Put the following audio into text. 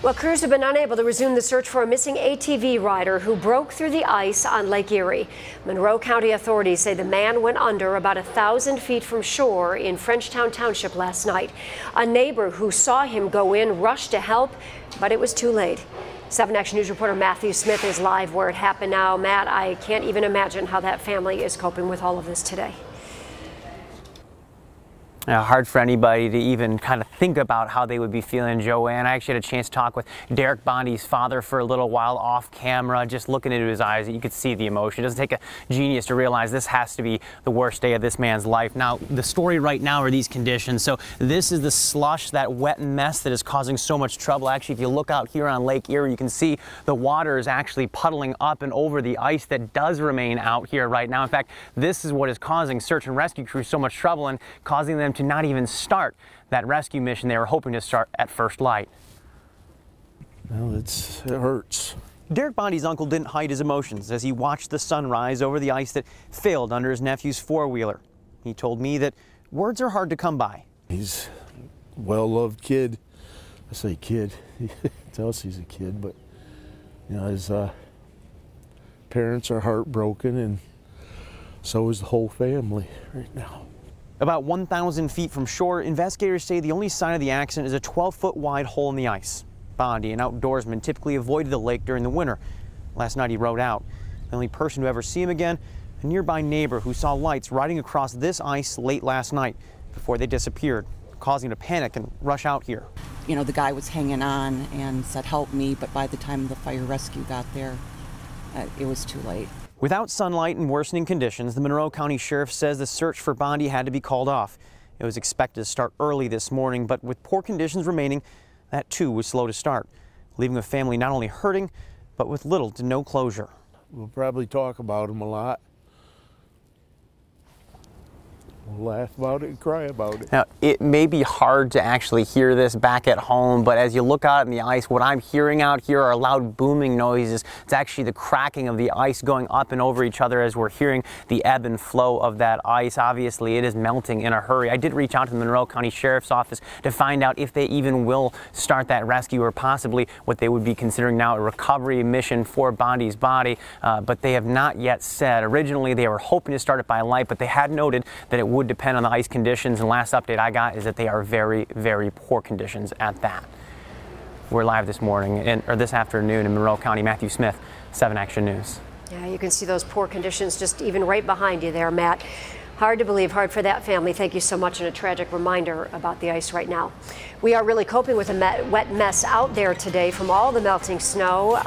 Well, crews have been unable to resume the search for a missing ATV rider who broke through the ice on Lake Erie. Monroe County authorities say the man went under about 1,000 feet from shore in Frenchtown Township last night. A neighbor who saw him go in rushed to help, but it was too late. 7 Action News reporter Matthew Smith is live where it happened now. Matt, I can't even imagine how that family is coping with all of this today. Hard for anybody to even kind of think about how they would be feeling, Joanne. I actually had a chance to talk with Derek Bondy's father for a little while off camera. Just looking into his eyes, you could see the emotion. It doesn't take a genius to realize this has to be the worst day of this man's life. Now, the story right now are these conditions. So this is the slush, that wet mess that is causing so much trouble. Actually, if you look out here on Lake Erie, you can see the water is actually puddling up and over the ice that does remain out here right now. In fact, this is what is causing search and rescue crews so much trouble and causing them to not even start that rescue mission they were hoping to start at first light. Well, it hurts. Derek Bondy's uncle didn't hide his emotions as he watched the sun rise over the ice that failed under his nephew's four-wheeler. He told me that words are hard to come by. He's a well-loved kid. I say kid. To us he's a kid, but you know, his parents are heartbroken, and so is the whole family right now. About 1,000 feet from shore, investigators say the only sign of the accident is a 12-foot wide hole in the ice. Bondy, an outdoorsman, typically avoided the lake during the winter. Last night he rode out. The only person to ever see him again, a nearby neighbor who saw lights riding across this ice late last night before they disappeared, causing him to panic and rush out here. You know, the guy was hanging on and said, "Help me," but by the time the fire rescue got there, it was too late. Without sunlight and worsening conditions, the Monroe County Sheriff says the search for Bondy had to be called off. It was expected to start early this morning, but with poor conditions remaining, that too was slow to start, leaving the family not only hurting, but with little to no closure. We'll probably talk about him a lot. We'll laugh about it and cry about it. Now, it may be hard to actually hear this back at home, but as you look out in the ice, what I'm hearing out here are loud booming noises. It's actually the cracking of the ice going up and over each other as we're hearing the ebb and flow of that ice. Obviously, it is melting in a hurry. I did reach out to the Monroe County Sheriff's Office to find out if they even will start that rescue, or possibly what they would be considering now a recovery mission for Bondy's body, but they have not yet said. Originally, they were hoping to start it by light, but they had noted that it would depend on the ice conditions, and last update I got is that they are very, very poor conditions at that. We're live this morning, or this afternoon in Monroe County. Matthew Smith, 7 Action News. Yeah, you can see those poor conditions just even right behind you there, Matt. Hard to believe, hard for that family. Thank you so much, and a tragic reminder about the ice right now. We are really coping with a wet mess out there today from all the melting snow.